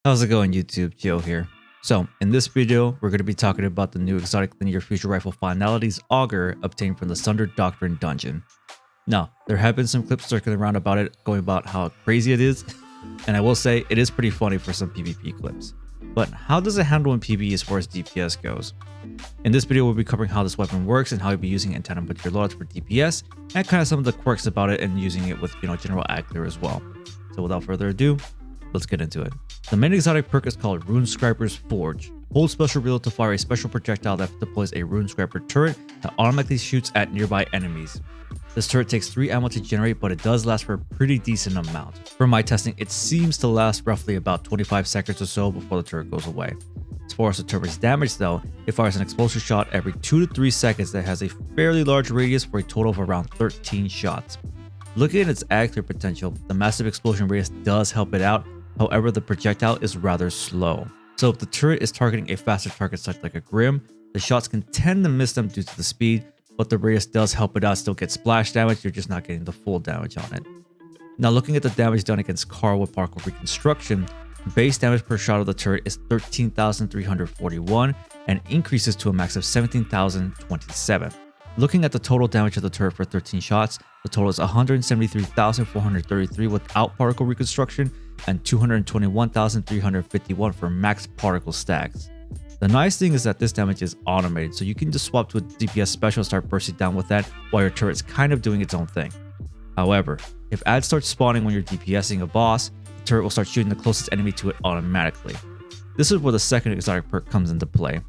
How's it going, YouTube? Joe here. So in this video, we're going to be talking about the new exotic linear fusion rifle Finality's Auger obtained from the Sunder Doctrine dungeon. Now, there have been some clips circling around about it, going about how crazy it is, and I will say it is pretty funny for some PvP clips. But how does it handle in PvE as far as DPS goes? In this video, we'll be covering how this weapon works and how you'll be using it in tandem with your loadouts for DPS, and kind of some of the quirks about it and using it with, general ad clear as well. So without further ado, let's get into it. The main exotic perk is called Ruinscraper's Forge. Hold special reload to fire a special projectile that deploys a Ruinscraper turret that automatically shoots at nearby enemies. This turret takes 3 ammo to generate, but it does last for a pretty decent amount. From my testing, it seems to last roughly about 25 seconds or so before the turret goes away. As far as the turret's damage though, it fires an explosive shot every 2 to 3 seconds that has a fairly large radius for a total of around 13 shots. Looking at its ad clear potential, the massive explosion radius does help it out. However, the projectile is rather slow. So if the turret is targeting a faster target such like a Grim, the shots can tend to miss them due to the speed, but the radius does help it out, still get splash damage, you're just not getting the full damage on it. Now looking at the damage done against Carl with particle reconstruction, base damage per shot of the turret is 13,341 and increases to a max of 17,027. Looking at the total damage of the turret for 13 shots, the total is 173,433 without particle reconstruction and 221,351 for max particle stacks. The nice thing is that this damage is automated, so you can just swap to a DPS special and start bursting down with that while your turret's kind of doing its own thing. However, if ads start spawning when you're DPSing a boss, the turret will start shooting the closest enemy to it automatically. This is where the second exotic perk comes into play.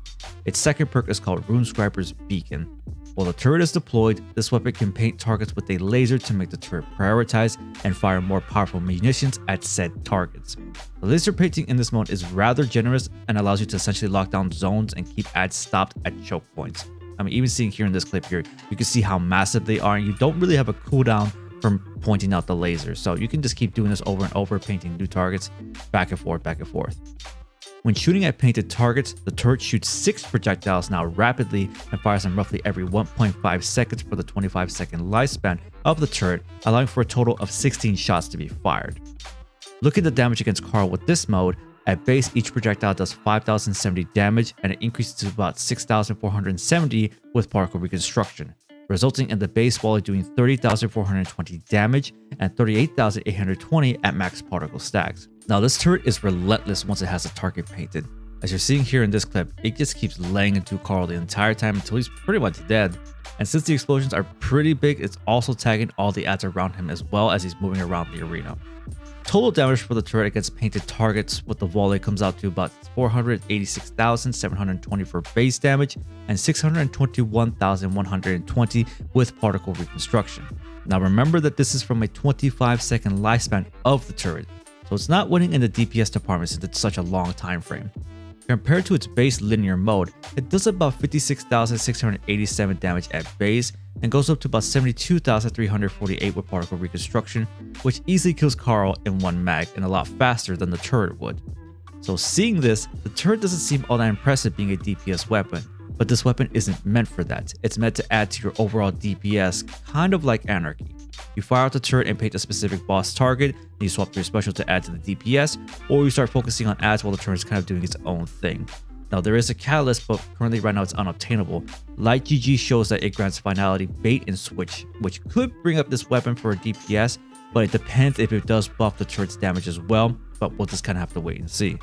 Its second perk is called Ruinscraper's Beacon. While the turret is deployed, this weapon can paint targets with a laser to make the turret prioritize and fire more powerful munitions at said targets. The laser painting in this mode is rather generous and allows you to essentially lock down zones and keep ads stopped at choke points. I mean, even seeing here in this clip here, you can see how massive they are and you don't really have a cooldown from pointing out the laser. So you can just keep doing this over and over, painting new targets back and forth, back and forth. When shooting at painted targets, the turret shoots 6 projectiles now rapidly and fires them roughly every 1.5 seconds for the 25-second lifespan of the turret, allowing for a total of 16 shots to be fired. Looking at the damage against Carl with this mode, at base each projectile does 5,070 damage and it increases to about 6,470 with particle reconstruction, resulting in the base volley doing 30,420 damage and 38,820 at max particle stacks. Now this turret is relentless once it has a target painted. As you're seeing here in this clip, it just keeps laying into Carl the entire time until he's pretty much dead. And since the explosions are pretty big, it's also tagging all the ads around him as well as he's moving around the arena. Total damage for the turret against painted targets with the volley comes out to about 486,720 for base damage and 621,120 with particle reconstruction. Now remember that this is from a 25-second lifespan of the turret, so it's not winning in the DPS department since it's such a long time frame. Compared to its base linear mode, it does about 56,687 damage at base and goes up to about 72,348 with particle reconstruction, which easily kills Carl in one mag and a lot faster than the turret would. So seeing this, the turret doesn't seem all that impressive being a DPS weapon, but this weapon isn't meant for that. It's meant to add to your overall DPS, kind of like Anarchy. You fire out the turret and paint a specific boss target, then you swap to your special to add to the DPS, or you start focusing on ads while the turret is kind of doing its own thing. Now there is a catalyst, but currently right now it's unobtainable. Light GG shows that it grants Finality bait and switch, which could bring up this weapon for a DPS, but it depends if it does buff the turret's damage as well, but we'll just kind of have to wait and see.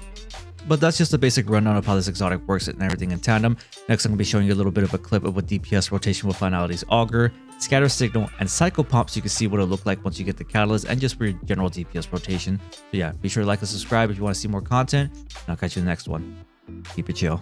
But that's just a basic rundown of how this exotic works and everything in tandem. Next I'm going to be showing you a little bit of a clip of a DPS rotation with Finality's Auger, Scatter Signal, and Cycle Pump so you can see what it'll look like once you get the catalyst and just for your general DPS rotation. So yeah, be sure to like and subscribe if you want to see more content, and I'll catch you in the next one. Keep it chill.